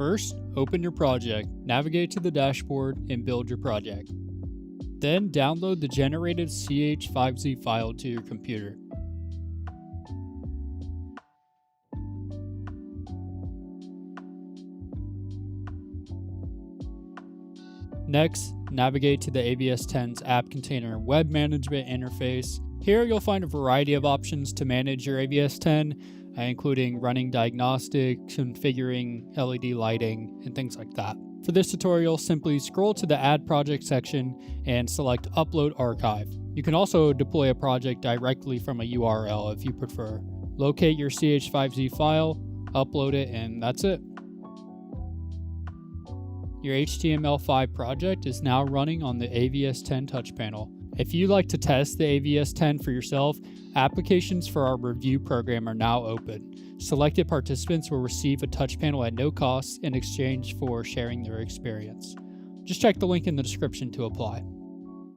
First, open your project, navigate to the dashboard, and build your project. Then download the generated CH5Z file to your computer. Next, navigate to the AVS-10's App Container Web Management interface. Here you'll find a variety of options to manage your AVS-10, including running diagnostics, configuring LED lighting, and things like that. For this tutorial, simply scroll to the Add Project section and select Upload Archive. You can also deploy a project directly from a URL if you prefer. Locate your CH5Z file, upload it, and that's it. Your HTML5 project is now running on the AVS-10 Touch Panel. If you'd like to test the AVS-10 for yourself, applications for our review program are now open. Selected participants will receive a touch panel at no cost in exchange for sharing their experience. Just check the link in the description to apply.